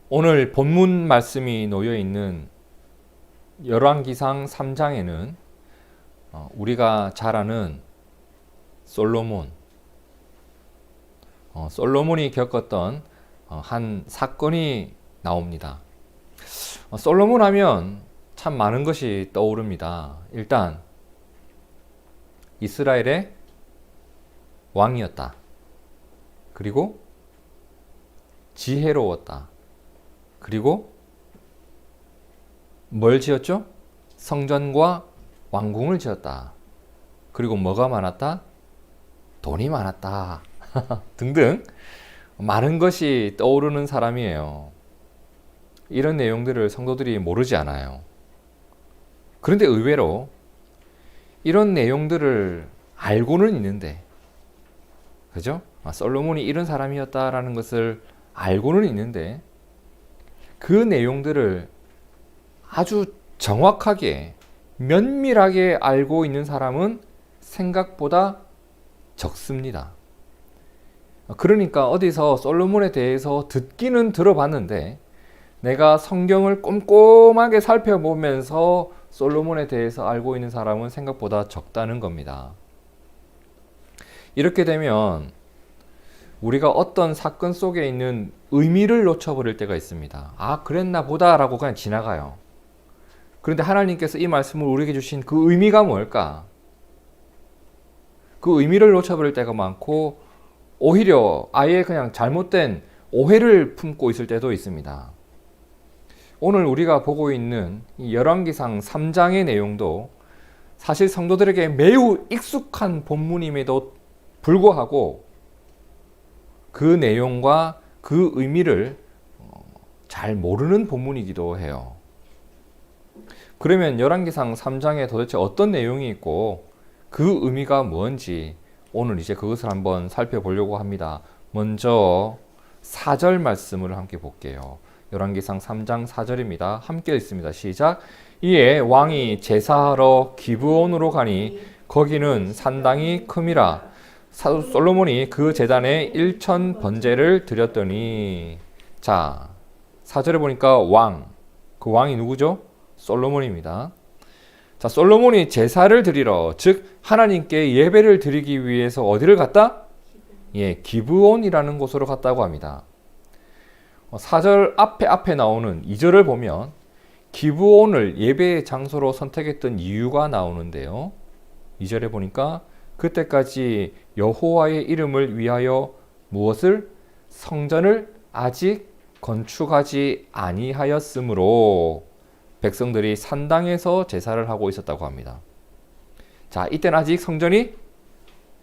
오늘 본문 말씀이 놓여 있는 열왕기상 3장에는 우리가 잘 아는 솔로몬이 겪었던 한 사건이 나옵니다. 솔로몬 하면 참 많은 것이 떠오릅니다. 일단 이스라엘의 왕이었다. 그리고 지혜로웠다. 그리고 뭘 지었죠? 성전과 왕궁을 지었다. 그리고 뭐가 많았다? 돈이 많았다. 등등 많은 것이 떠오르는 사람이에요. 이런 내용들을 성도들이 모르지 않아요. 그런데 의외로 이런 내용들을 알고는 있는데, 그죠? 솔로몬이 이런 사람이었다라는 것을 알고는 있는데, 그 내용들을 아주 정확하게, 면밀하게 알고 있는 사람은 생각보다 적습니다. 그러니까 어디서 솔로몬에 대해서 듣기는 들어봤는데, 내가 성경을 꼼꼼하게 살펴보면서 솔로몬에 대해서 알고 있는 사람은 생각보다 적다는 겁니다. 이렇게 되면 우리가 어떤 사건 속에 있는 의미를 놓쳐버릴 때가 있습니다. 아, 그랬나 보다 라고 그냥 지나가요. 그런데 하나님께서 이 말씀을 우리에게 주신 그 의미가 뭘까? 그 의미를 놓쳐버릴 때가 많고, 오히려 아예 그냥 잘못된 오해를 품고 있을 때도 있습니다. 오늘 우리가 보고 있는 이 열왕기상 3장의 내용도 사실 성도들에게 매우 익숙한 본문임에도 불구하고 그 내용과 그 의미를 잘 모르는 본문이기도 해요. 그러면 열왕기상 3장에 도대체 어떤 내용이 있고 그 의미가 뭔지 오늘 이제 그것을 한번 살펴보려고 합니다. 먼저 4절 말씀을 함께 볼게요. 열왕기상 3장 4절입니다. 함께 읽습니다. 시작. 이에 왕이 제사하러 기브온으로 가니 거기는 산당이 큼이라. 솔로몬이 그 제단에 1천 번제를 드렸더니, 자, 4절에 보니까 그 왕이 누구죠? 솔로몬입니다. 자, 솔로몬이 제사를 드리러, 즉 하나님께 예배를 드리기 위해서 어디를 갔다? 기브온이라는 곳으로 갔다고 합니다. 4절 앞에 나오는 2절을 보면 기브온을 예배의 장소로 선택했던 이유가 나오는데요. 2절에 보니까 그때까지 여호와의 이름을 위하여 무엇을? 성전을 아직 건축하지 아니하였으므로 백성들이 산당에서 제사를 하고 있었다고 합니다. 자, 이때는 아직 성전이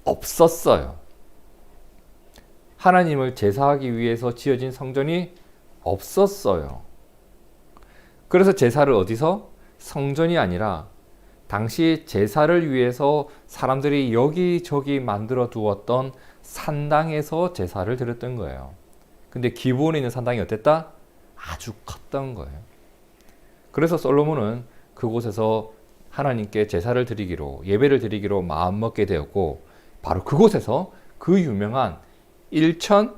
없었어요. 하나님을 제사하기 위해서 지어진 성전이 없었어요. 그래서 제사를 어디서? 성전이 아니라 당시 제사를 위해서 사람들이 여기저기 만들어 두었던 산당에서 제사를 드렸던 거예요. 근데 기브온에 있는 산당이 어땠다? 아주 컸던 거예요. 그래서 솔로몬은 그곳에서 하나님께 제사를 드리기로, 예배를 드리기로 마음먹게 되었고, 바로 그곳에서 그 유명한 1천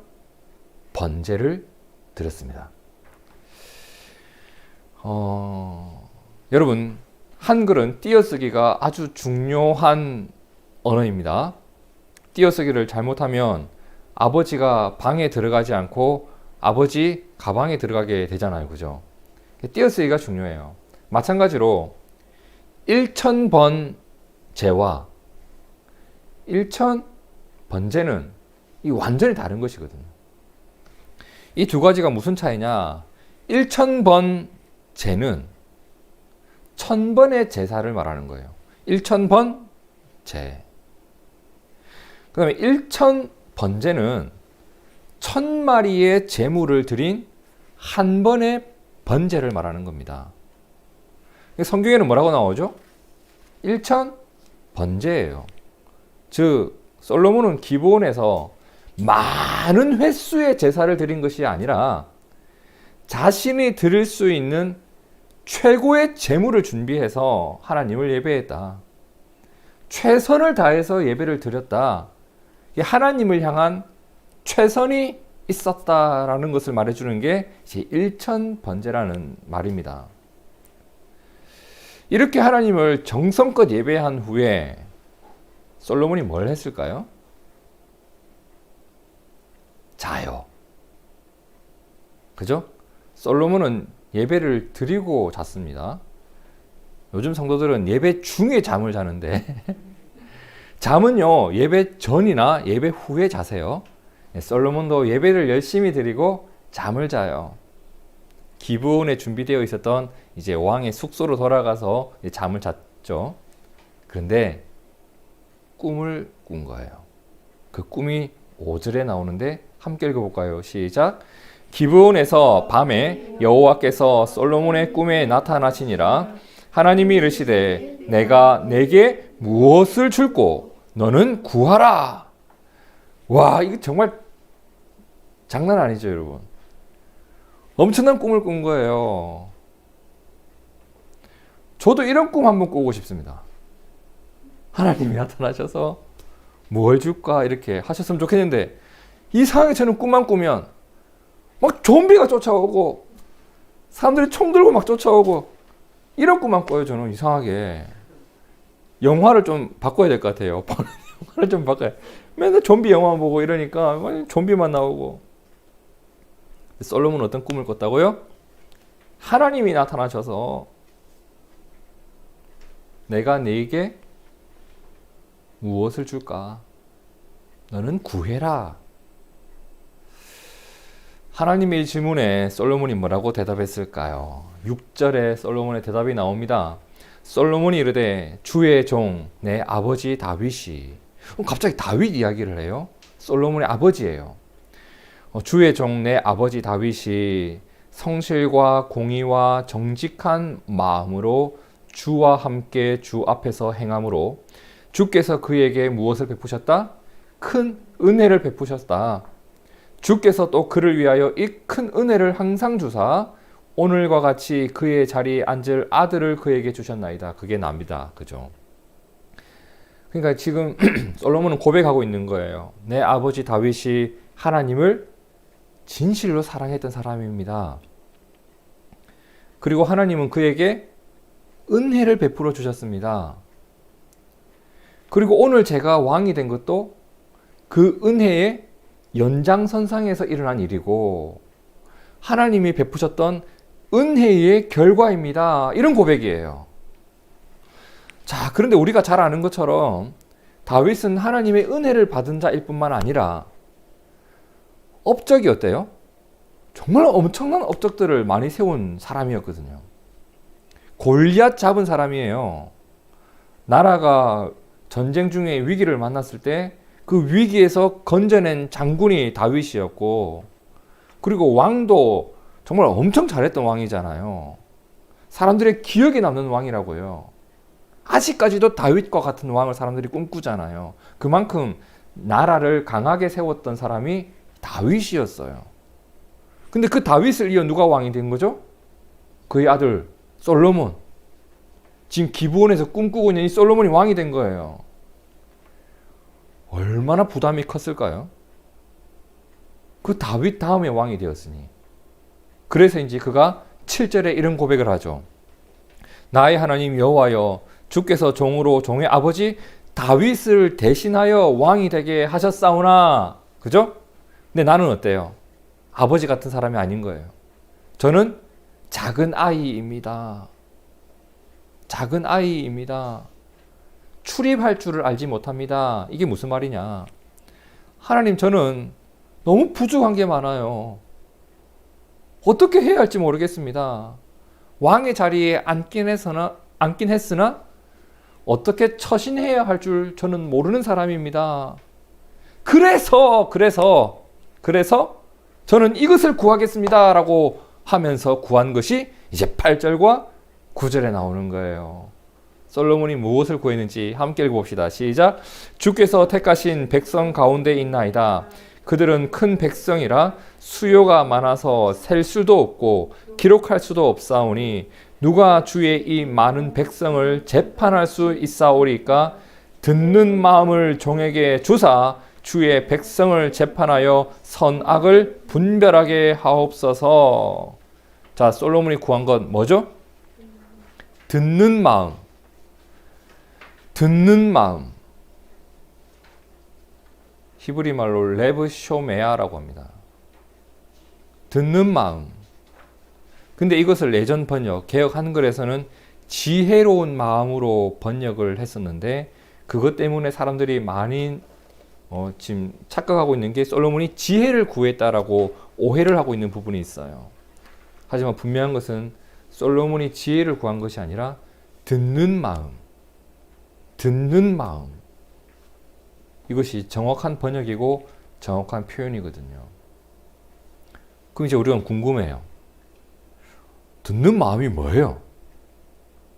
번제를 드렸습니다. 여러분, 한글은 띄어쓰기가 아주 중요한 언어입니다. 띄어쓰기를 잘못하면 아버지가 방에 들어가지 않고 아버지 가방에 들어가게 되잖아요. 그죠? 띄어쓰기가 중요해요. 마찬가지로 1,000번 제와 1,000 번제는 이 완전히 다른 것이거든요. 이 두 가지가 무슨 차이냐? 1,000번 제는 1,000번의 제사를 말하는 거예요. 1,000번 제. 그 다음에 1,000 번제는 1,000마리의 제물을 드린 한 번의 번제를 말하는 겁니다. 성경에는 뭐라고 나오죠? 1,000 번제예요. 즉 솔로몬은 기브온에서 많은 횟수의 제사를 드린 것이 아니라 자신이 드릴 수 있는 최고의 제물을 준비해서 하나님을 예배했다. 최선을 다해서 예배를 드렸다. 하나님을 향한 최선이 있었다라는 것을 말해주는 게 이제 일천번제라는 말입니다. 이렇게 하나님을 정성껏 예배한 후에 솔로몬이 뭘 했을까요? 자요. 그죠? 솔로몬은 예배를 드리고 잤습니다. 요즘 성도들은 예배 중에 잠을 자는데 잠은요 예배 전이나 예배 후에 자세요. 솔로몬도 예배를 열심히 드리고 잠을 자요. 기브온에 준비되어 있었던 이제 왕의 숙소로 돌아가서 잠을 잤죠. 그런데 꿈을 꾼 거예요. 그 꿈이 5절에 나오는데 함께 읽어볼까요? 시작. 기브온에서 밤에 여호와께서 솔로몬의 꿈에 나타나시니라. 하나님이 이르시되 내가 내게 무엇을 줄꼬 너는 구하라. 와, 이거 정말 장난 아니죠, 여러분. 엄청난 꿈을 꾼 거예요. 저도 이런 꿈 한번 꾸고 싶습니다. 하나님이 나타나셔서 뭘 줄까 이렇게 하셨으면 좋겠는데 이상하게 저는 꿈만 꾸면 막 좀비가 쫓아오고 사람들이 총 들고 막 쫓아오고 이런 꿈만 꿔요. 저는 이상하게. 영화를 좀 바꿔야 될 것 같아요. 영화를 좀 바꿔야. 맨날 좀비 영화 보고 이러니까 좀비만 나오고. 솔로몬은 어떤 꿈을 꿨다고요? 하나님이 나타나셔서 내가 네게 무엇을 줄까? 너는 구해라. 하나님의 질문에 솔로몬이 뭐라고 대답했을까요? 6절에 솔로몬의 대답이 나옵니다. 솔로몬이 이르되 주의 종 내 아버지 다윗이. 갑자기 다윗 이야기를 해요. 솔로몬의 아버지예요. 주의 종 내 아버지 다윗이 성실과 공의와 정직한 마음으로 주와 함께 주 앞에서 행함으로 주께서 그에게 무엇을 베푸셨다? 큰 은혜를 베푸셨다. 주께서 또 그를 위하여 이 큰 은혜를 항상 주사 오늘과 같이 그의 자리에 앉을 아들을 그에게 주셨나이다. 그게 납니다. 그죠? 그러니까 지금 솔로몬은 고백하고 있는 거예요. 내 아버지 다윗이 하나님을 진실로 사랑했던 사람입니다. 그리고 하나님은 그에게 은혜를 베풀어 주셨습니다. 그리고 오늘 제가 왕이 된 것도 그 은혜의 연장선상에서 일어난 일이고 하나님이 베푸셨던 은혜의 결과입니다. 이런 고백이에요. 자, 그런데 우리가 잘 아는 것처럼 다윗은 하나님의 은혜를 받은 자일 뿐만 아니라 업적이 어때요? 정말 엄청난 업적들을 많이 세운 사람이었거든요. 골리앗 잡은 사람이에요. 나라가 전쟁 중에 위기를 만났을 때 그 위기에서 건져낸 장군이 다윗이었고, 그리고 왕도 정말 엄청 잘했던 왕이잖아요. 사람들의 기억에 남는 왕이라고요. 아직까지도 다윗과 같은 왕을 사람들이 꿈꾸잖아요. 그만큼 나라를 강하게 세웠던 사람이 다윗이었어요. 근데 그 다윗을 이어 누가 왕이 된 거죠? 그의 아들 솔로몬. 지금 기브온에서 꿈꾸고 있는 이 솔로몬이 왕이 된 거예요. 얼마나 부담이 컸을까요? 그 다윗 다음에 왕이 되었으니. 그래서 이제 그가 7절에 이런 고백을 하죠. 나의 하나님 여호와여, 주께서 종으로 종의 아버지 다윗을 대신하여 왕이 되게 하셨사오나. 그죠? 근데 나는 어때요? 아버지 같은 사람이 아닌 거예요. 저는 작은 아이입니다. 작은 아이입니다. 출입할 줄을 알지 못합니다. 이게 무슨 말이냐? 하나님, 저는 너무 부족한 게 많아요. 어떻게 해야 할지 모르겠습니다. 왕의 자리에 앉긴 했으나 어떻게 처신해야 할 줄 저는 모르는 사람입니다. 그래서 저는 이것을 구하겠습니다 라고 하면서 구한 것이 이제 8절과 9절에 나오는 거예요. 솔로몬이 무엇을 구했는지 함께 읽어봅시다. 시작. 주께서 택하신 백성 가운데 있나이다. 그들은 큰 백성이라 수요가 많아서 셀 수도 없고 기록할 수도 없사오니 누가 주의 이 많은 백성을 재판할 수 있사오리까? 듣는 마음을 종에게 주사 주의 백성을 재판하여 선악을 분별하게 하옵소서. 자, 솔로몬이 구한 건 뭐죠? 듣는 마음. 듣는 마음. 히브리 말로 레브 쇼메아라고 합니다. 듣는 마음. 근데 이것을 예전 번역, 개역 한글에서는 지혜로운 마음으로 번역을 했었는데, 그것 때문에 사람들이 많이 지금 착각하고 있는 게 솔로몬이 지혜를 구했다라고 오해를 하고 있는 부분이 있어요. 하지만 분명한 것은 솔로몬이 지혜를 구한 것이 아니라 듣는 마음, 듣는 마음. 이것이 정확한 번역이고 정확한 표현이거든요. 그럼 이제 우리가 궁금해요. 듣는 마음이 뭐예요?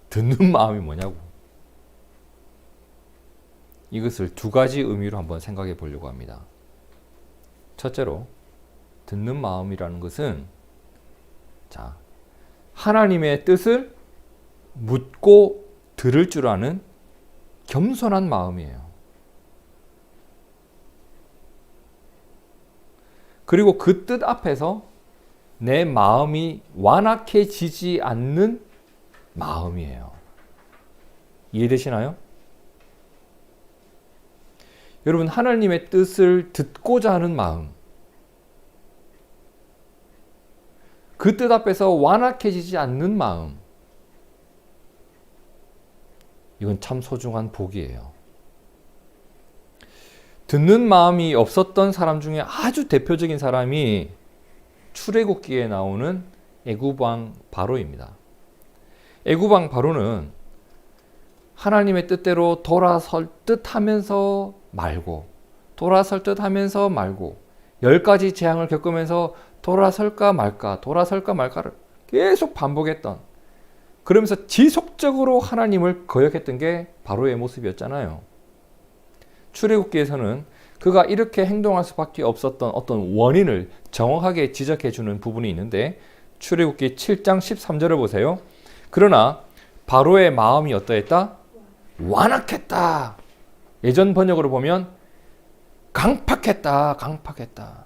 듣는 마음이 뭐냐고. 이것을 두 가지 의미로 한번 생각해 보려고 합니다. 첫째로, 듣는 마음이라는 것은, 자, 하나님의 뜻을 묻고 들을 줄 아는 겸손한 마음이에요. 그리고 그 뜻 앞에서 내 마음이 완악해지지 않는 마음이에요. 이해되시나요? 여러분, 하나님의 뜻을 듣고자 하는 마음, 그 뜻 앞에서 완악해지지 않는 마음, 이건 참 소중한 복이에요. 듣는 마음이 없었던 사람 중에 아주 대표적인 사람이 출애굽기에 나오는 애굽왕 바로입니다. 애굽왕 바로는 하나님의 뜻대로 돌아설 듯 하면서 말고, 돌아설 듯 하면서 말고, 10가지 재앙을 겪으면서 돌아설까 말까, 돌아설까 말까를 계속 반복했던, 그러면서 지속적으로 하나님을 거역했던 게 바로의 모습이었잖아요. 출애굽기에서는 그가 이렇게 행동할 수밖에 없었던 어떤 원인을 정확하게 지적해 주는 부분이 있는데, 출애굽기 7장 13절을 보세요. 그러나 바로의 마음이 어떠했다? 완악했다. 예전 번역으로 보면 강팍했다. 강팍했다.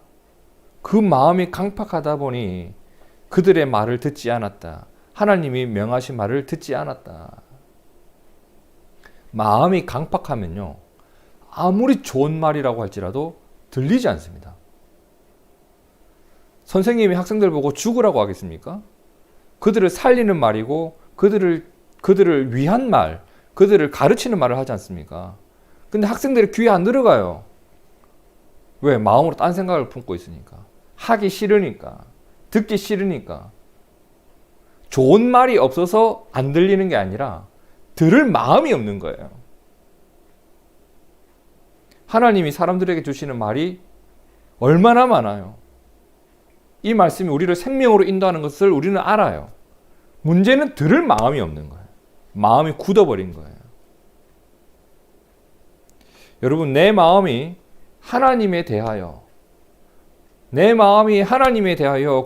그 마음이 강팍하다 보니 그들의 말을 듣지 않았다. 하나님이 명하신 말을 듣지 않았다. 마음이 강팍하면요, 아무리 좋은 말이라고 할지라도 들리지 않습니다. 선생님이 학생들 보고 죽으라고 하겠습니까? 그들을 살리는 말이고 그들을 위한 말, 그들을 가르치는 말을 하지 않습니까? 근데 학생들이 귀에 안 들어가요. 왜? 마음으로 딴 생각을 품고 있으니까. 하기 싫으니까. 듣기 싫으니까. 좋은 말이 없어서 안 들리는 게 아니라 들을 마음이 없는 거예요. 하나님이 사람들에게 주시는 말이 얼마나 많아요. 이 말씀이 우리를 생명으로 인도하는 것을 우리는 알아요. 문제는 들을 마음이 없는 거예요. 마음이 굳어버린 거예요. 여러분, 내 마음이 하나님에 대하여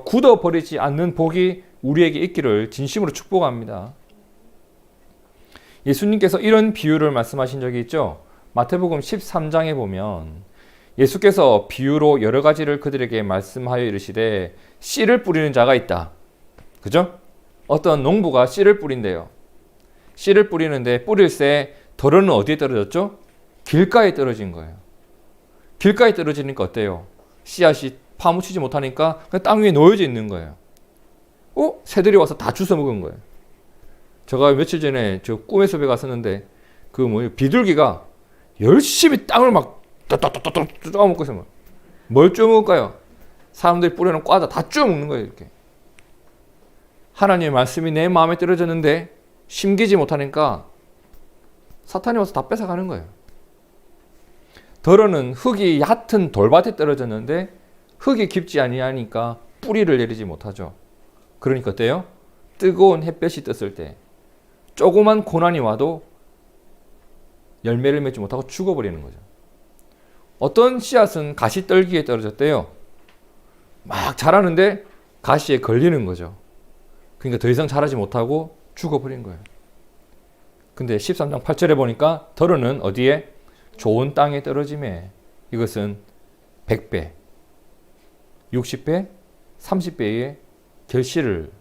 굳어버리지 않는 복이 우리에게 있기를 진심으로 축복합니다. 예수님께서 이런 비유를 말씀하신 적이 있죠. 마태복음 13장에 보면 예수께서 비유로 여러 가지를 그들에게 말씀하여 이르시되, 씨를 뿌리는 자가 있다. 그죠? 어떤 농부가 씨를 뿌린대요. 씨를 뿌리는데 뿌릴새 덜어는 어디에 떨어졌죠? 길가에 떨어진 거예요. 길가에 떨어지니까 어때요? 씨앗이 파묻히지 못하니까 그냥 땅 위에 놓여져 있는 거예요. 새들이 와서 다 주워 먹은 거예요. 제가 며칠 전에 저 꿈의 숲에 갔었는데, 비둘기가 열심히 땅을 막 쪼 먹고 있어요. 뭘 쪼 먹을까요? 사람들이 뿌려놓은 과다 다 쪼 먹는 거예요. 이렇게. 하나님의 말씀이 내 마음에 떨어졌는데 심기지 못하니까 사탄이 와서 다 뺏어가는 거예요. 덜어는 흙이 얕은 돌밭에 떨어졌는데 흙이 깊지 아니하니까 뿌리를 내리지 못하죠. 그러니까 어때요? 뜨거운 햇볕이 떴을 때 조그만 고난이 와도 열매를 맺지 못하고 죽어버리는 거죠. 어떤 씨앗은 가시떨기에 떨어졌대요. 막 자라는데 가시에 걸리는 거죠. 그러니까 더 이상 자라지 못하고 죽어버린 거예요. 근데 13장 8절에 보니까 덜어는 어디에? 좋은 땅에 떨어짐에. 이것은 100배, 60배, 30배의 결실을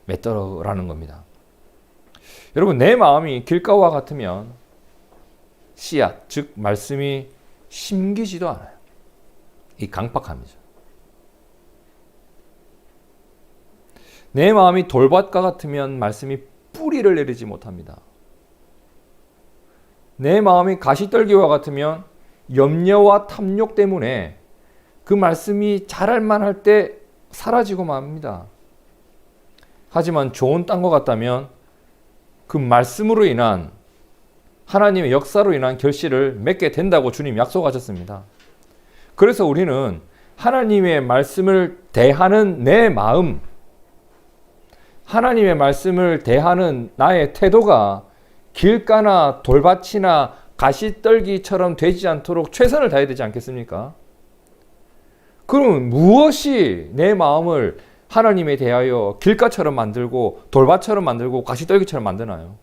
맺더라는 겁니다. 여러분, 내 마음이 길가와 같으면 씨앗, 즉 말씀이 심기지도 않아요. 이 강팍함이죠. 내 마음이 돌밭과 같으면 말씀이 뿌리를 내리지 못합니다. 내 마음이 가시떨기와 같으면 염려와 탐욕 때문에 그 말씀이 자랄 만할 때 사라지고 맙니다. 하지만 좋은 땅과 같다면 그 말씀으로 인한 하나님의 역사로 인한 결실을 맺게 된다고 주님 약속하셨습니다. 그래서 우리는 하나님의 말씀을 대하는 내 마음, 하나님의 말씀을 대하는 나의 태도가 길가나 돌밭이나 가시떨기처럼 되지 않도록 최선을 다해야 되지 않겠습니까? 그러면 무엇이 내 마음을 하나님에 대하여 길가처럼 만들고 돌밭처럼 만들고 가시떨기처럼 만드나요?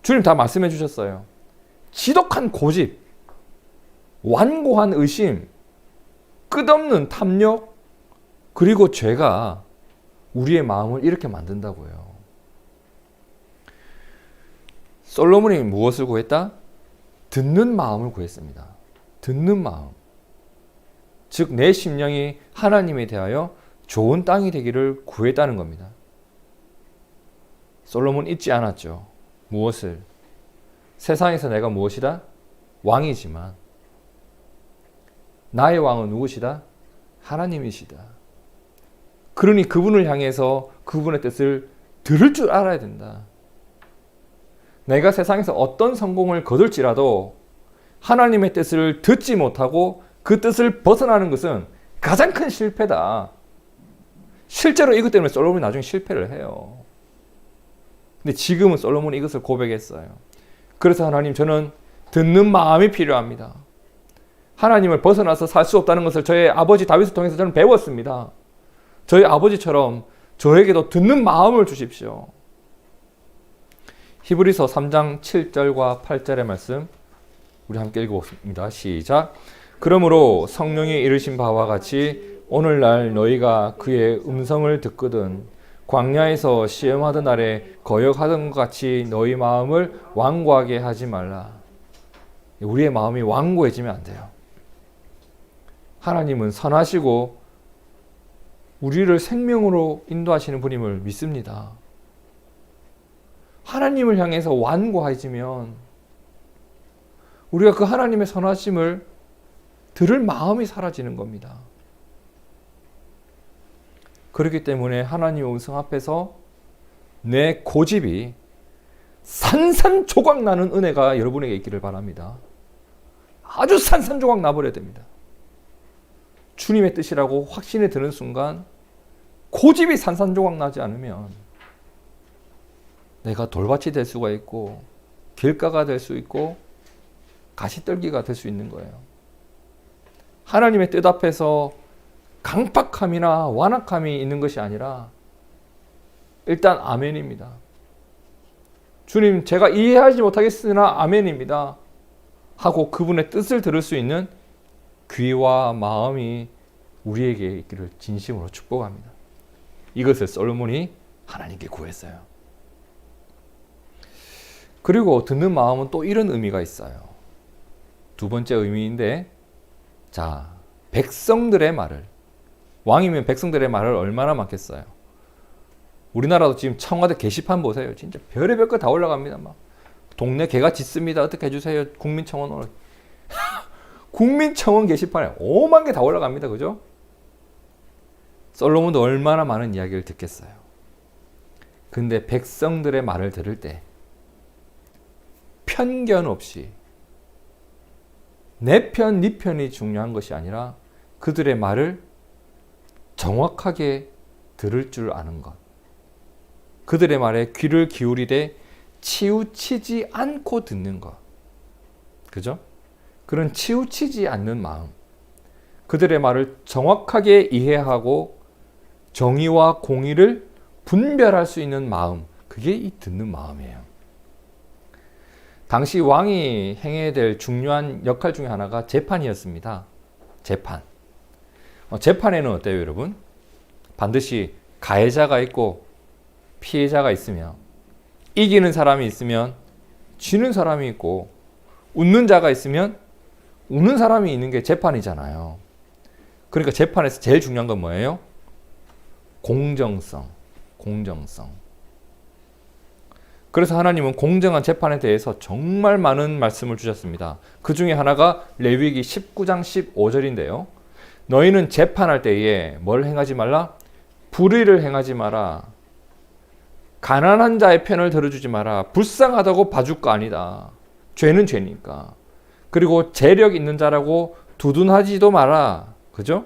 주님 다 말씀해 주셨어요. 지독한 고집, 완고한 의심, 끝없는 탐욕, 그리고 죄가 우리의 마음을 이렇게 만든다고요. 솔로몬이 무엇을 구했다? 듣는 마음을 구했습니다. 듣는 마음. 즉 내 심령이 하나님에 대하여 좋은 땅이 되기를 구했다는 겁니다. 솔로몬 잊지 않았죠. 무엇을? 세상에서 내가 무엇이다? 왕이지만 나의 왕은 누구시다? 하나님이시다. 그러니 그분을 향해서 그분의 뜻을 들을 줄 알아야 된다. 내가 세상에서 어떤 성공을 거둘지라도 하나님의 뜻을 듣지 못하고 그 뜻을 벗어나는 것은 가장 큰 실패다. 실제로 이것 때문에 솔로몬이 나중에 실패를 해요. 근데 지금은 솔로몬이 이것을 고백했어요. 그래서 하나님, 저는 듣는 마음이 필요합니다. 하나님을 벗어나서 살 수 없다는 것을 저의 아버지 다윗을 통해서 저는 배웠습니다. 저희 아버지처럼 저에게도 듣는 마음을 주십시오. 히브리서 3장 7절과 8절의 말씀 우리 함께 읽어보겠습니다. 시작. 그러므로 성령이 이르신 바와 같이 오늘날 너희가 그의 음성을 듣거든 광야에서 시험하던 날에 거역하던 것 같이 너희 마음을 완고하게 하지 말라. 우리의 마음이 완고해지면 안 돼요. 하나님은 선하시고 우리를 생명으로 인도하시는 분임을 믿습니다. 하나님을 향해서 완고해지면 우리가 그 하나님의 선하심을 들을 마음이 사라지는 겁니다. 그렇기 때문에 하나님의 음성 앞에서 내 고집이 산산조각 나는 은혜가 여러분에게 있기를 바랍니다. 아주 산산조각 나버려야 됩니다. 주님의 뜻이라고 확신이 드는 순간 고집이 산산조각 나지 않으면 내가 돌밭이 될 수가 있고 길가가 될 수 있고 가시떨기가 될 수 있는 거예요. 하나님의 뜻 앞에서 강팍함이나 완악함이 있는 것이 아니라 일단 아멘입니다. 주님, 제가 이해하지 못하겠으나 아멘입니다 하고 그분의 뜻을 들을 수 있는 귀와 마음이 우리에게 있기를 진심으로 축복합니다. 이것을 솔로몬이 하나님께 구했어요. 그리고 듣는 마음은 또 이런 의미가 있어요. 두 번째 의미인데, 자, 백성들의 말을, 왕이면 백성들의 말을 얼마나 많겠어요. 우리나라도 지금 청와대 게시판 보세요. 진짜 별의별 거 다 올라갑니다. 막 동네 개가 짖습니다. 어떻게 해주세요. 국민청원 오늘 국민청원 게시판에 5만 개 다 올라갑니다. 그죠? 솔로몬도 얼마나 많은 이야기를 듣겠어요. 근데 백성들의 말을 들을 때 편견 없이 내 편, 네 편이 중요한 것이 아니라 그들의 말을 정확하게 들을 줄 아는 것. 그들의 말에 귀를 기울이되 치우치지 않고 듣는 것. 그죠? 그런 치우치지 않는 마음. 그들의 말을 정확하게 이해하고 정의와 공의를 분별할 수 있는 마음. 그게 이 듣는 마음이에요. 당시 왕이 행해야 될 중요한 역할 중에 하나가 재판이었습니다. 재판. 재판에는 어때요, 여러분? 반드시 가해자가 있고 피해자가 있으며 이기는 사람이 있으면 지는 사람이 있고 웃는 자가 있으면 우는 사람이 있는 게 재판이잖아요. 그러니까 재판에서 제일 중요한 건 뭐예요? 공정성. 공정성. 그래서 하나님은 공정한 재판에 대해서 정말 많은 말씀을 주셨습니다. 그 중에 하나가 레위기 19장 15절인데요. 너희는 재판할 때에 뭘 행하지 말라? 불의를 행하지 마라. 가난한 자의 편을 들어주지 마라. 불쌍하다고 봐줄 거 아니다. 죄는 죄니까. 그리고 재력 있는 자라고 두둔하지도 마라. 그죠?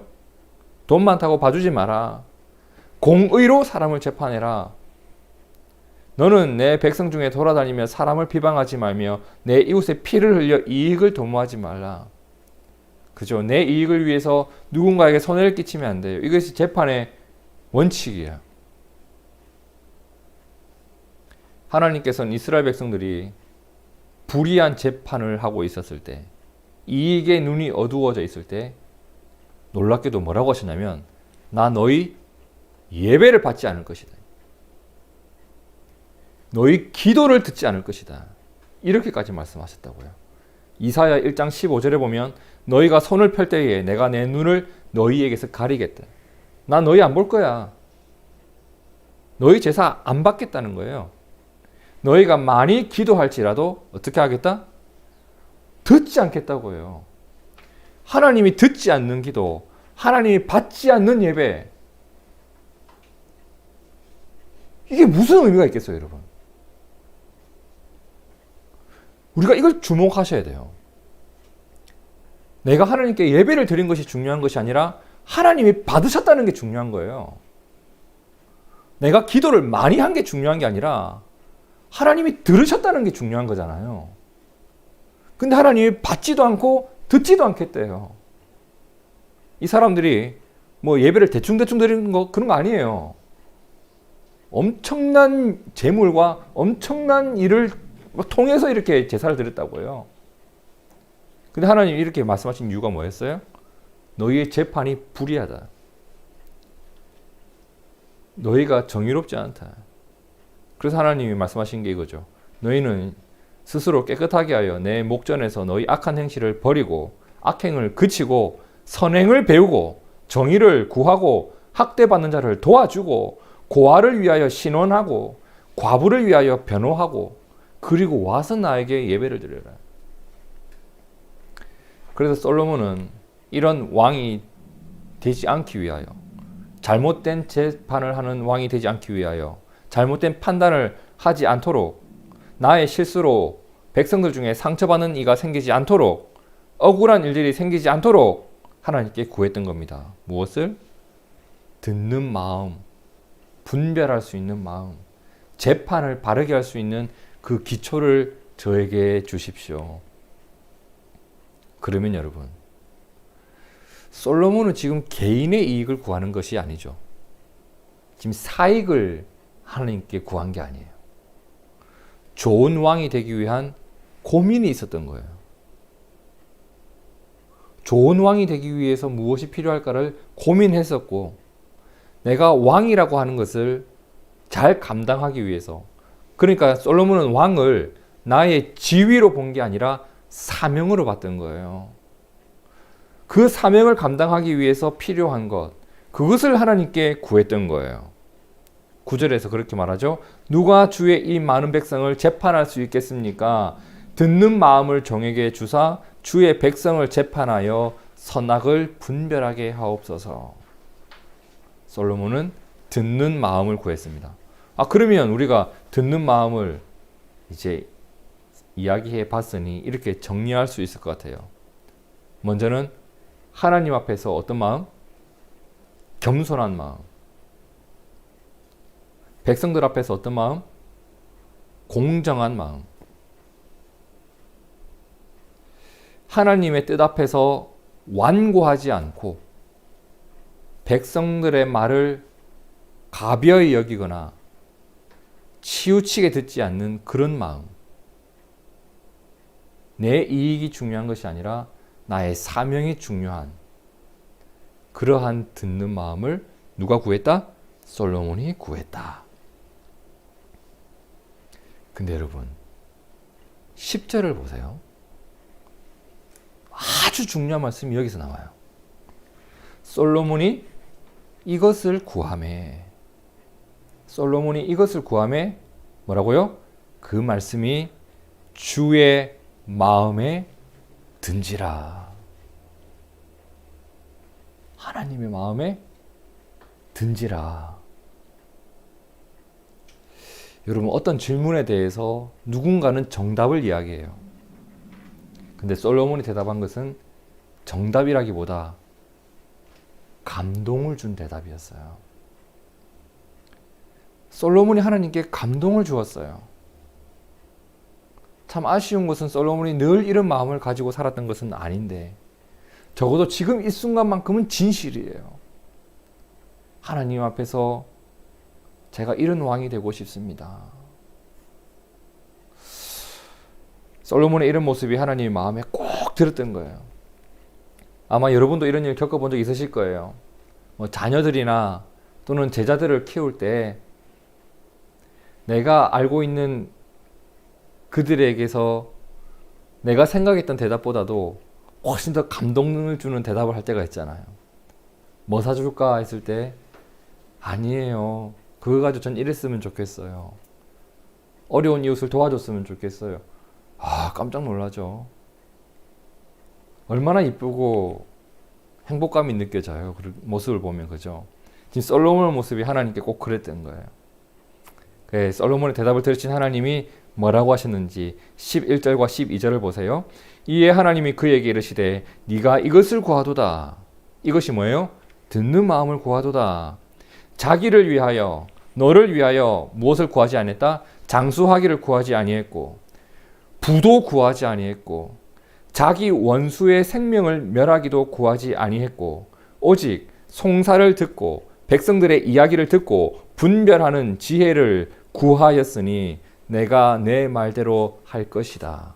돈 많다고 봐주지 마라. 공의로 사람을 재판해라. 너는 내 백성 중에 돌아다니며 사람을 비방하지 말며 내 이웃의 피를 흘려 이익을 도모하지 말라. 그죠? 내 이익을 위해서 누군가에게 손해를 끼치면 안 돼요. 이것이 재판의 원칙이에요. 하나님께서는 이스라엘 백성들이 불의한 재판을 하고 있었을 때, 이익의 눈이 어두워져 있을 때 놀랍게도 뭐라고 하셨냐면 나 너희 예배를 받지 않을 것이다. 너희 기도를 듣지 않을 것이다. 이렇게까지 말씀하셨다고요. 이사야 1장 15절에 보면 너희가 손을 펼 때에 내가 내 눈을 너희에게서 가리겠다. 나 너희 안 볼 거야. 너희 제사 안 받겠다는 거예요. 너희가 많이 기도할지라도 어떻게 하겠다? 듣지 않겠다고 해요. 하나님이 듣지 않는 기도, 하나님이 받지 않는 예배, 이게 무슨 의미가 있겠어요, 여러분? 우리가 이걸 주목하셔야 돼요. 내가 하나님께 예배를 드린 것이 중요한 것이 아니라 하나님이 받으셨다는 게 중요한 거예요. 내가 기도를 많이 한 게 중요한 게 아니라 하나님이 들으셨다는 게 중요한 거잖아요. 근데 하나님이 받지도 않고 듣지도 않겠대요. 이 사람들이 뭐 예배를 대충대충 드리는 거 그런 거 아니에요. 엄청난 재물과 엄청난 일을 통해서 이렇게 제사를 드렸다고 해요. 근데 하나님이 이렇게 말씀하신 이유가 뭐였어요? 너희의 재판이 불의하다. 너희가 정의롭지 않다. 그래서 하나님이 말씀하신 게 이거죠. 너희는 스스로 깨끗하게 하여 내 목전에서 너희 악한 행실을 버리고 악행을 그치고 선행을 배우고 정의를 구하고 학대받는 자를 도와주고 고아를 위하여 신원하고 과부를 위하여 변호하고 그리고 와서 나에게 예배를 드려라. 그래서 솔로몬은 이런 왕이 되지 않기 위하여, 잘못된 재판을 하는 왕이 되지 않기 위하여, 잘못된 판단을 하지 않도록, 나의 실수로 백성들 중에 상처받는 이가 생기지 않도록, 억울한 일들이 생기지 않도록 하나님께 구했던 겁니다. 무엇을? 듣는 마음, 분별할 수 있는 마음, 재판을 바르게 할 수 있는 그 기초를 저에게 주십시오. 그러면 여러분, 솔로몬은 지금 개인의 이익을 구하는 것이 아니죠. 지금 사익을 하나님께 구한 게 아니에요. 좋은 왕이 되기 위한 고민이 있었던 거예요. 좋은 왕이 되기 위해서 무엇이 필요할까를 고민했었고, 내가 왕이라고 하는 것을 잘 감당하기 위해서, 그러니까 솔로몬은 왕을 나의 지위로 본 게 아니라 사명으로 봤던 거예요. 그 사명을 감당하기 위해서 필요한 것, 그것을 하나님께 구했던 거예요. 9절에서 그렇게 말하죠. 누가 주의 이 많은 백성을 재판할 수 있겠습니까? 듣는 마음을 종에게 주사 주의 백성을 재판하여 선악을 분별하게 하옵소서. 솔로몬은 듣는 마음을 구했습니다. 그러면 우리가 듣는 마음을 이제 이야기해 봤으니 이렇게 정리할 수 있을 것 같아요. 먼저는 하나님 앞에서 어떤 마음? 겸손한 마음. 백성들 앞에서 어떤 마음? 공정한 마음. 하나님의 뜻 앞에서 완고하지 않고 백성들의 말을 가벼이 여기거나 치우치게 듣지 않는 그런 마음. 내 이익이 중요한 것이 아니라 나의 사명이 중요한 그러한 듣는 마음을 누가 구했다? 솔로몬이 구했다. 근데 여러분 10절을 보세요. 아주 중요한 말씀이 여기서 나와요. 솔로몬이 이것을 구하매. 솔로몬이 이것을 구하매 뭐라고요? 그 말씀이 주의 마음에 든지라. 하나님의 마음에 든지라. 여러분 어떤 질문에 대해서 누군가는 정답을 이야기해요. 근데 솔로몬이 대답한 것은 정답이라기보다 감동을 준 대답이었어요. 솔로몬이 하나님께 감동을 주었어요. 참 아쉬운 것은 솔로몬이 늘 이런 마음을 가지고 살았던 것은 아닌데 적어도 지금 이 순간만큼은 진실이에요. 하나님 앞에서 제가 이런 왕이 되고 싶습니다. 솔로몬의 이런 모습이 하나님의 마음에 꼭 들었던 거예요. 아마 여러분도 이런 일 겪어본 적 있으실 거예요. 자녀들이나 또는 제자들을 키울 때 내가 알고 있는 그들에게서 내가 생각했던 대답보다도 훨씬 더 감동을 주는 대답을 할 때가 있잖아요. 뭐 사줄까 했을 때 아니에요. 그거 가지고 전 이랬으면 좋겠어요. 어려운 이웃을 도와줬으면 좋겠어요. 깜짝 놀라죠. 얼마나 이쁘고 행복감이 느껴져요. 그 모습을 보면. 그죠? 지금 솔로몬의 모습이 하나님께 꼭 그랬던 거예요. 솔로몬의 대답을 들으신 하나님이 뭐라고 하셨는지 11절과 12절을 보세요. 이에 하나님이 그에게 이르시되 네가 이것을 구하도다. 이것이 뭐예요? 듣는 마음을 구하도다. 자기를 위하여 너를 위하여 무엇을 구하지 아니했다? 장수하기를 구하지 아니했고 부도 구하지 아니했고 자기 원수의 생명을 멸하기도 구하지 아니했고 오직 송사를 듣고 백성들의 이야기를 듣고 분별하는 지혜를 구하였으니 내가 내 말대로 할 것이다.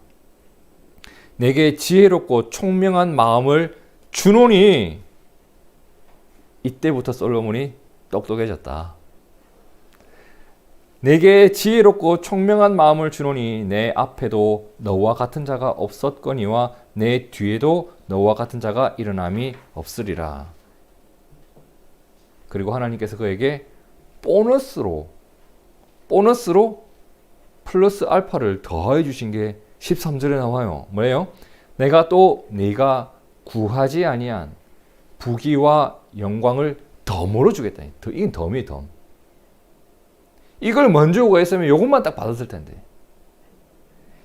내게 지혜롭고 총명한 마음을 주노니 이때부터 솔로몬이 똑똑해졌다. 내게 지혜롭고 총명한 마음을 주노니 내 앞에도 너와 같은 자가 없었거니와 내 뒤에도 너와 같은 자가 일어남이 없으리라. 그리고 하나님께서 그에게 보너스로 플러스 알파를 더해 주신 게 13절에 나와요. 뭐예요? 내가 또 네가 구하지 아니한 부귀와 영광을 덤으로 주겠다. 이건 덤이에요, 덤. 이걸 먼저 구했으면 이것만 딱 받았을 텐데.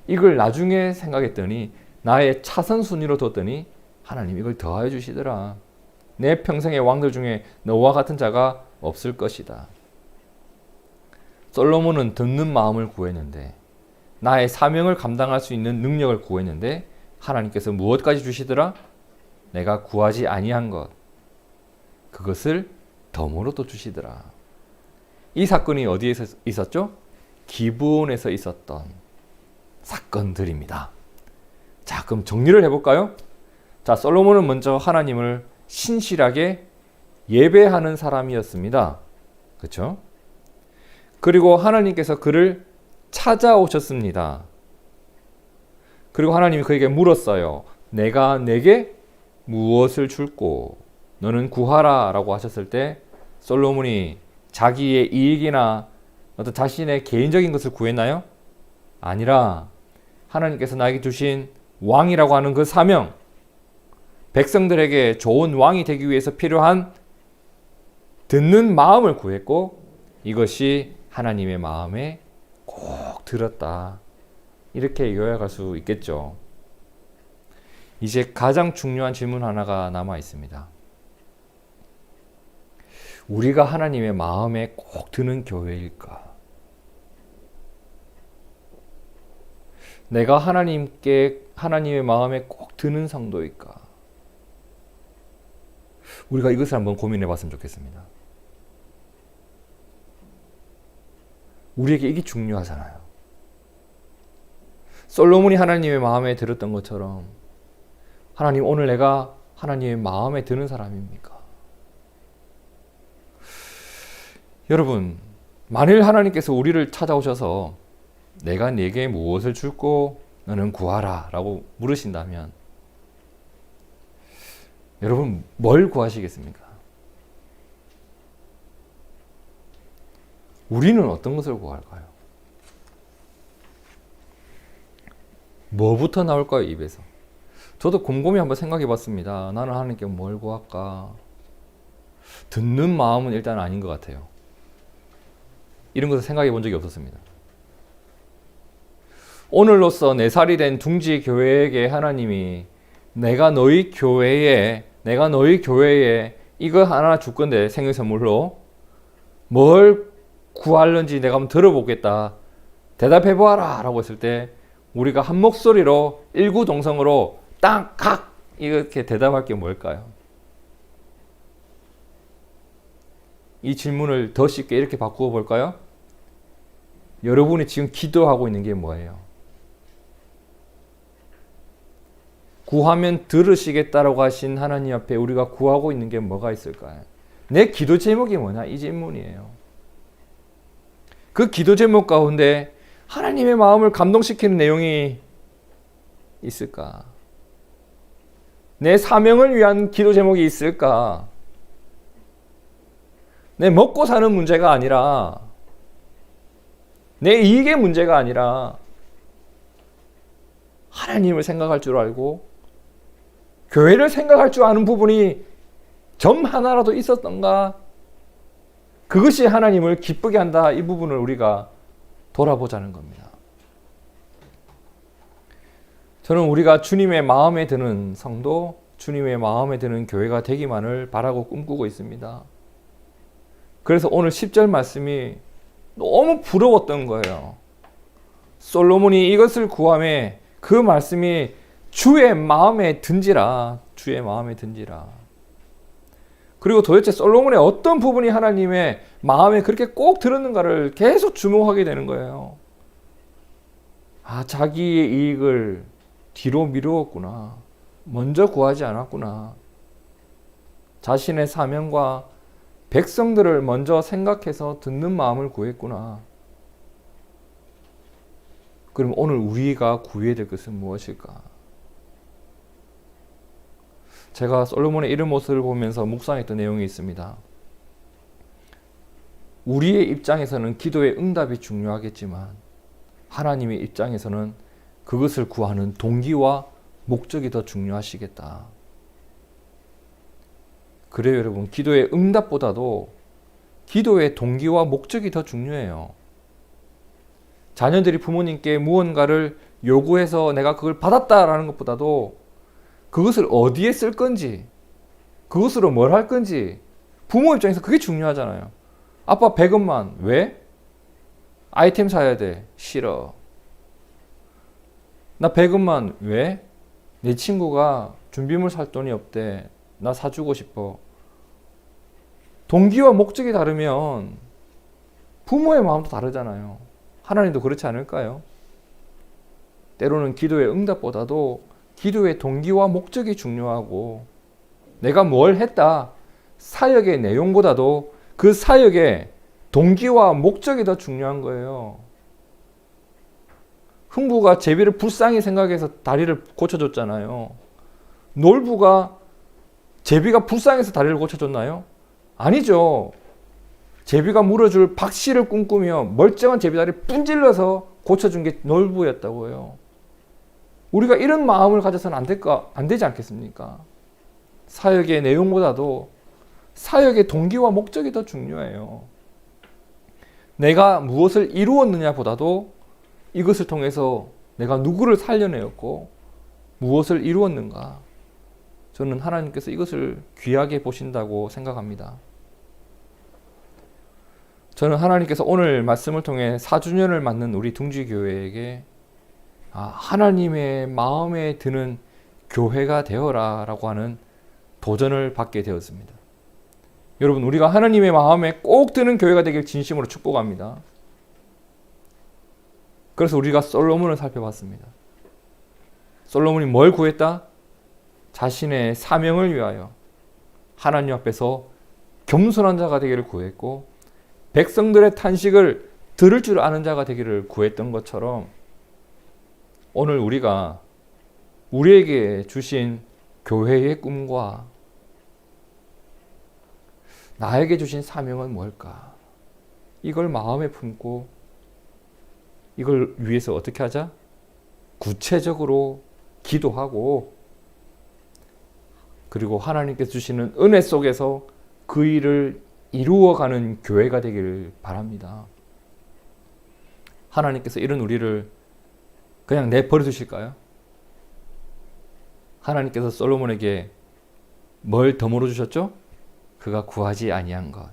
이걸 나중에 생각했더니 나의 차선 순위로 뒀더니 하나님 이걸 더해 주시더라. 내 평생의 왕들 중에 너와 같은 자가 없을 것이다. 솔로몬은 듣는 마음을 구했는데 나의 사명을 감당할 수 있는 능력을 구했는데 하나님께서 무엇까지 주시더라? 내가 구하지 아니한 것 그것을 덤으로 또 주시더라. 이 사건이 어디에서 있었죠? 기브온에서 있었던 사건들입니다. 자, 그럼 정리를 해볼까요? 자, 솔로몬은 먼저 하나님을 신실하게 예배하는 사람이었습니다. 그렇죠? 그리고 하나님께서 그를 찾아오셨습니다. 그리고 하나님이 그에게 물었어요. 내가 내게 무엇을 줄꼬? 너는 구하라 라고 하셨을 때 솔로몬이 자기의 이익이나 어떤 자신의 개인적인 것을 구했나요? 아니라 하나님께서 나에게 주신 왕이라고 하는 그 사명, 백성들에게 좋은 왕이 되기 위해서 필요한 듣는 마음을 구했고 이것이 하나님의 마음에 꼭 들었다. 이렇게 요약할 수 있겠죠. 이제 가장 중요한 질문 하나가 남아 있습니다. 우리가 하나님의 마음에 꼭 드는 교회일까? 내가 하나님의 마음에 꼭 드는 성도일까? 우리가 이것을 한번 고민해 봤으면 좋겠습니다. 우리에게 이게 중요하잖아요. 솔로몬이 하나님의 마음에 들었던 것처럼 하나님, 오늘 내가 하나님의 마음에 드는 사람입니까? 여러분, 만일 하나님께서 우리를 찾아오셔서 내가 네게 무엇을 줄고 너는 구하라 라고 물으신다면 여러분, 뭘 구하시겠습니까? 우리는 어떤 것을 구할까요? 뭐부터 나올까요, 입에서? 저도 곰곰이 한번 생각해 봤습니다. 나는 하나님께 뭘 구할까? 듣는 마음은 일단 아닌 것 같아요. 이런 것을 생각해 본 적이 없었습니다. 오늘로써 4살이 된 둥지 교회에게 하나님이 내가 너희 교회에 이거 하나 줄 건데 생일 선물로 뭘 구하는지 내가 한번 들어보겠다. 대답해 보아라 라고 했을 때 우리가 한 목소리로 일구동성으로 땅각 이렇게 대답할 게 뭘까요? 이 질문을 더 쉽게 이렇게 바꾸어 볼까요? 여러분이 지금 기도하고 있는 게 뭐예요? 구하면 들으시겠다라고 하신 하나님 앞에 우리가 구하고 있는 게 뭐가 있을까요? 내 기도 제목이 뭐냐? 이 질문이에요. 그 기도 제목 가운데 하나님의 마음을 감동시키는 내용이 있을까? 내 사명을 위한 기도 제목이 있을까? 내 먹고 사는 문제가 아니라, 내 이익의 문제가 아니라 하나님을 생각할 줄 알고 교회를 생각할 줄 아는 부분이 점 하나라도 있었던가? 그것이 하나님을 기쁘게 한다. 이 부분을 우리가 돌아보자는 겁니다. 저는 우리가 주님의 마음에 드는 성도, 주님의 마음에 드는 교회가 되기만을 바라고 꿈꾸고 있습니다. 그래서 오늘 10절 말씀이 너무 부러웠던 거예요. 솔로몬이 이것을 구하며 그 말씀이 주의 마음에 든지라, 주의 마음에 든지라. 그리고 도대체 솔로몬의 어떤 부분이 하나님의 마음에 그렇게 꼭 들었는가를 계속 주목하게 되는 거예요. 아, 자기의 이익을 뒤로 미루었구나. 먼저 구하지 않았구나. 자신의 사명과 백성들을 먼저 생각해서 듣는 마음을 구했구나. 그럼 오늘 우리가 구해야 될 것은 무엇일까? 제가 솔로몬의 이런 모습을 보면서 묵상했던 내용이 있습니다. 우리의 입장에서는 기도의 응답이 중요하겠지만 하나님의 입장에서는 그것을 구하는 동기와 목적이 더 중요하시겠다. 그래요, 여러분. 기도의 응답보다도 기도의 동기와 목적이 더 중요해요. 자녀들이 부모님께 무언가를 요구해서 내가 그걸 받았다라는 것보다도 그것을 어디에 쓸 건지, 그것으로 뭘 할 건지 부모 입장에서 그게 중요하잖아요. 아빠 100원만. 왜? 아이템 사야 돼. 싫어. 나 100원만. 왜? 내 친구가 준비물 살 돈이 없대. 나 사주고 싶어. 동기와 목적이 다르면 부모의 마음도 다르잖아요. 하나님도 그렇지 않을까요? 때로는 기도의 응답보다도 기도의 동기와 목적이 중요하고 내가 뭘 했다, 사역의 내용보다도 그 사역의 동기와 목적이 더 중요한 거예요. 흥부가 제비를 불쌍히 생각해서 다리를 고쳐줬잖아요. 놀부가 제비가 불쌍해서 다리를 고쳐줬나요? 아니죠. 제비가 물어줄 박씨를 꿈꾸며 멀쩡한 제비 다리를 분질러서 고쳐준 게 놀부였다고요. 우리가 이런 마음을 가져서는 안 되지 않겠습니까? 사역의 내용보다도 사역의 동기와 목적이 더 중요해요. 내가 무엇을 이루었느냐 보다도 이것을 통해서 내가 누구를 살려내었고 무엇을 이루었는가. 저는 하나님께서 이것을 귀하게 보신다고 생각합니다. 저는 하나님께서 오늘 말씀을 통해 4주년을 맞는 우리 둥지교회에게 하나님의 마음에 드는 교회가 되어라 라고 하는 도전을 받게 되었습니다. 여러분, 우리가 하나님의 마음에 꼭 드는 교회가 되길 진심으로 축복합니다. 그래서 우리가 솔로몬을 살펴봤습니다. 솔로몬이 뭘 구했다? 자신의 사명을 위하여 하나님 앞에서 겸손한 자가 되기를 구했고 백성들의 탄식을 들을 줄 아는 자가 되기를 구했던 것처럼 오늘 우리가 우리에게 주신 교회의 꿈과 나에게 주신 사명은 뭘까? 이걸 마음에 품고 이걸 위해서 어떻게 하자? 구체적으로 기도하고 그리고 하나님께서 주시는 은혜 속에서 그 일을 이루어가는 교회가 되기를 바랍니다. 하나님께서 이런 우리를 그냥 내버려 두실까요? 하나님께서 솔로몬에게 뭘 덤으로 주셨죠? 그가 구하지 아니한 것.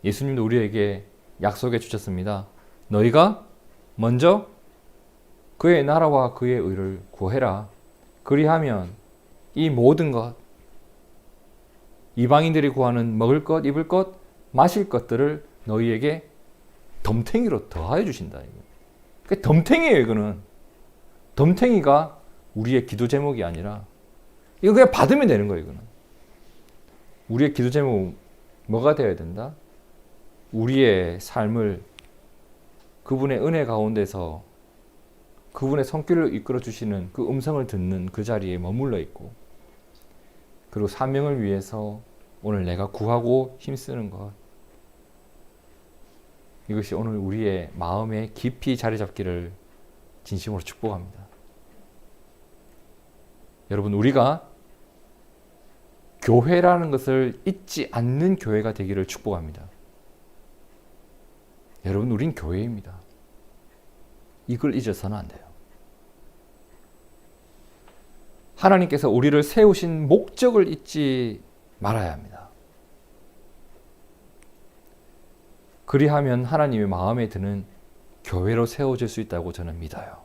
예수님도 우리에게 약속해 주셨습니다. 너희가 먼저 그의 나라와 그의 의를 구해라. 그리하면 이 모든 것, 이방인들이 구하는 먹을 것, 입을 것, 마실 것들을 너희에게 덤탱이로 더하여 주신다. 그러니까 덤탱이에요, 이거는. 덤탱이가 우리의 기도 제목이 아니라 이거 그냥 받으면 되는 거예요, 이거는. 우리의 기도 제목 뭐가 되어야 된다? 우리의 삶을 그분의 은혜 가운데서 그분의 손길을 이끌어 주시는 그 음성을 듣는 그 자리에 머물러 있고 그리고 사명을 위해서 오늘 내가 구하고 힘쓰는 것 이것이 오늘 우리의 마음에 깊이 자리 잡기를 진심으로 축복합니다. 여러분 우리가 교회라는 것을 잊지 않는 교회가 되기를 축복합니다. 여러분 우린 교회입니다. 이걸 잊어서는 안 돼요. 하나님께서 우리를 세우신 목적을 잊지 말아야 합니다. 그리하면 하나님의 마음에 드는 교회로 세워질 수 있다고 저는 믿어요.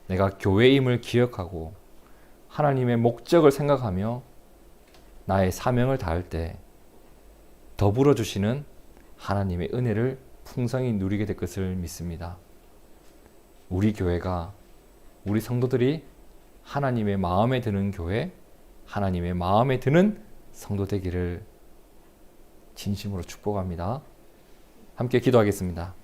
내가 교회임을 기억하고 하나님의 목적을 생각하며 나의 사명을 다할 때 더불어 주시는 하나님의 은혜를 풍성히 누리게 될 것을 믿습니다. 우리 교회가 우리 성도들이 하나님의 마음에 드는 교회, 하나님의 마음에 드는 성도 되기를 진심으로 축복합니다. 함께 기도하겠습니다.